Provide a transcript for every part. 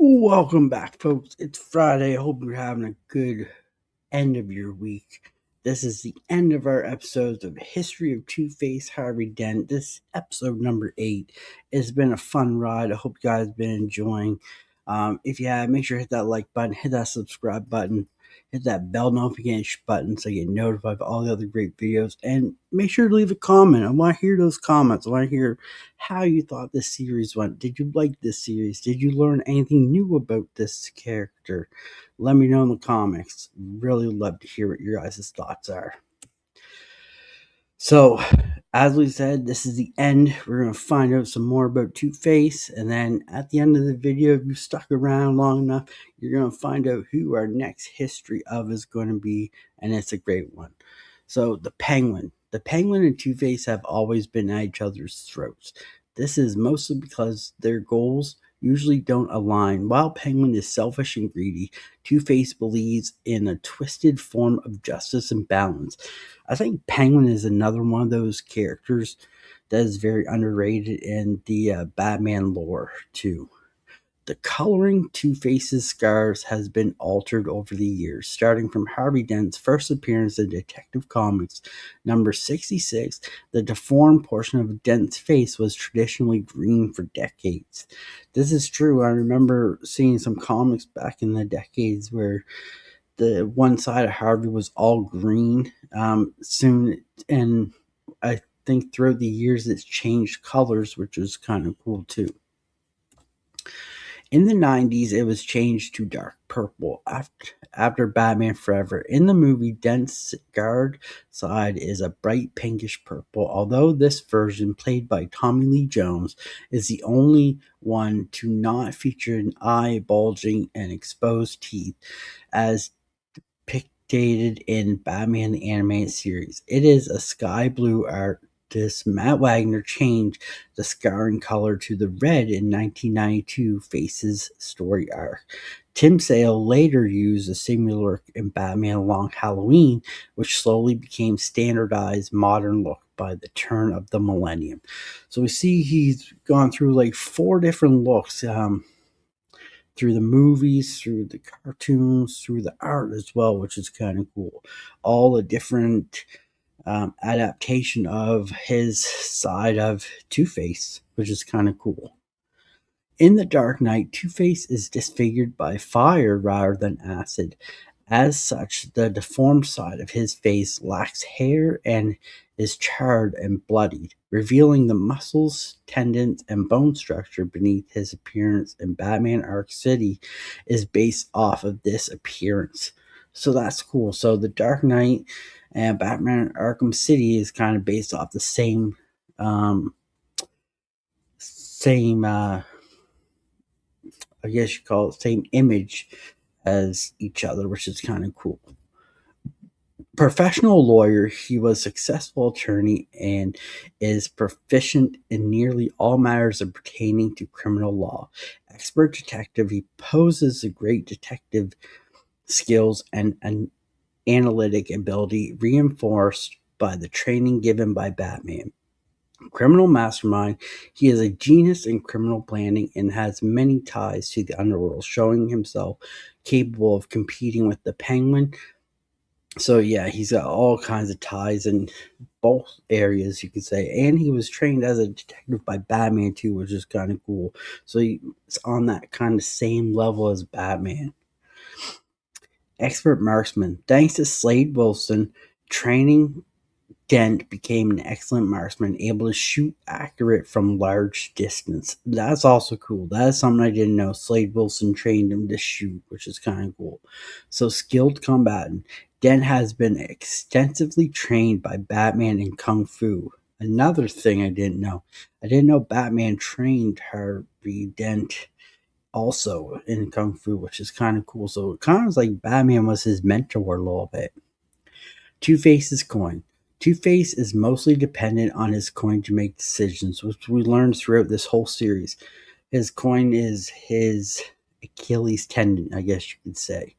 Welcome back, folks. It's Friday. I hope you're having a good end of your week. This is the end of our episodes of History of Two-Face, Harvey Dent. This episode number 8. It's been a fun ride. I hope you guys have been enjoying. If you have, make sure to hit that like button, hit that subscribe button, hit that bell notification button so you get notified of all the other great videos. And make sure to leave a comment. I want to hear those comments. I want to hear how you thought this series went. Did you like this series? Did you learn anything new about this character? Let me know in the comments. Really love to hear what your guys' thoughts are. So, as we said, this is the end. We're going to find out some more about Two-Face, and then at the end of the video, if you stuck around long enough, you're going to find out who our next history of is going to be, and it's a great one. So, the Penguin. The Penguin and Two-Face have always been at each other's throats. This is mostly because their goals usually don't align. While Penguin is selfish and greedy, Two-Face believes in a twisted form of justice and balance. I think Penguin is another one of those characters that is very underrated in the Batman lore, too. The coloring Two-Face's scars has been altered over the years, starting from Harvey Dent's first appearance in Detective Comics number 66. The deformed portion of Dent's face was traditionally green for decades. This is true. I remember seeing some comics back in the decades where the one side of Harvey was all green. Soon, and I think throughout the years it's changed colors, which is kind of cool too. In the 90s, it was changed to dark purple after Batman Forever. In the movie, Dent's scarred side is a bright pinkish purple, although this version, played by Tommy Lee Jones, is the only one to not feature an eye bulging and exposed teeth as depicted in Batman the Animated Series. It is a sky blue artist Matt Wagner changed the scarring color to the red in 1992 Face's story arc. Tim Sale later used a similar look in Batman Long Halloween, which slowly became standardized modern look by the turn of the millennium. So we see he's gone through like 4 different looks, through the movies, through the cartoons, through the art as well, which is kind of cool. All the different adaptation of his side of Two-Face, which is kind of cool. In The Dark Knight, Two-Face is disfigured by fire rather than acid. As such, the deformed side of his face lacks hair and is charred and bloodied, revealing the muscles, tendons, and bone structure beneath his appearance in Batman Arkham City is based off of this appearance. So that's cool. So The Dark Knight and Batman Arkham City is kind of based off the same I guess you call it same image as each other, which is kind of cool. Professional lawyer, he was a successful attorney and is proficient in nearly all matters pertaining to criminal law. Expert detective, he poses a great detective skills and an analytic ability reinforced by the training given by Batman. Criminal mastermind, he is a genius in criminal planning and has many ties to the underworld, showing himself capable of competing with the Penguin. So yeah, he's got all kinds of ties in both areas, you could say. And he was trained as a detective by Batman too, which is kind of cool. So he's on that kind of same level as Batman. Expert marksman. Thanks to Slade Wilson, training Dent became an excellent marksman, able to shoot accurate from large distance. That's also cool. That is something I didn't know. Slade Wilson trained him to shoot, which is kind of cool. So, skilled combatant. Dent has been extensively trained by Batman in Kung Fu. Another thing I didn't know. I didn't know Batman trained Harvey Dent also in Kung Fu, which is kind of cool. So, it kind of was like Batman was his mentor a little bit. Two-Face's coin. Two-Face is mostly dependent on his coin to make decisions, which we learned throughout this whole series. His coin is his Achilles tendon, I guess you could say.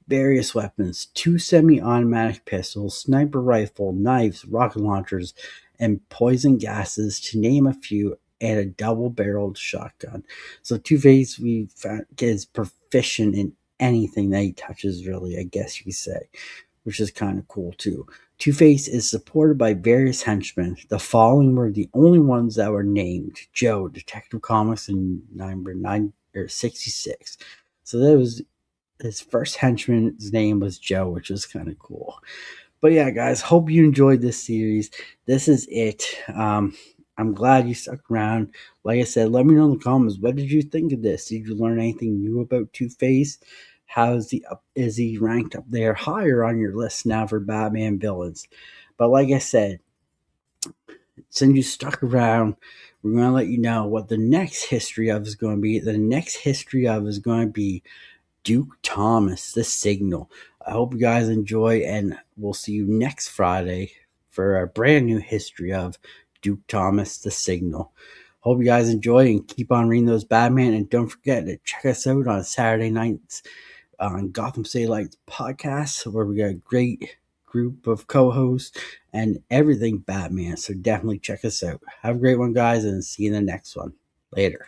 Various weapons, 2 semi-automatic pistols, sniper rifle, knives, rocket launchers, and poison gases, to name a few, and a double-barreled shotgun. So Two-Face, we found, is proficient in anything that he touches, really, I guess you could say, which is kind of cool too. Two-Face is supported by various henchmen. The following were the only ones that were named: Joe, Detective Comics in number 66. So that was his first henchman's name was Joe, which was kind of cool. But yeah, guys, hope you enjoyed this series. This is it. I'm glad you stuck around. Like I said, let me know in the comments, what did you think of this? Did you learn anything new about Two-Face? Is he ranked up there higher on your list now for Batman villains? But like I said, since you stuck around, we're going to let you know what the next history of is going to be. The next history of is going to be Duke Thomas, The Signal. I hope you guys enjoy, and we'll see you next Friday for a brand new history of Duke Thomas, The Signal. Hope you guys enjoy and keep on reading those Batman, and don't forget to check us out on Saturday nights on Gotham City Lights podcast, where we got a great group of co-hosts and everything Batman. So definitely check us out. Have a great one, guys, and see you in the next one. Later.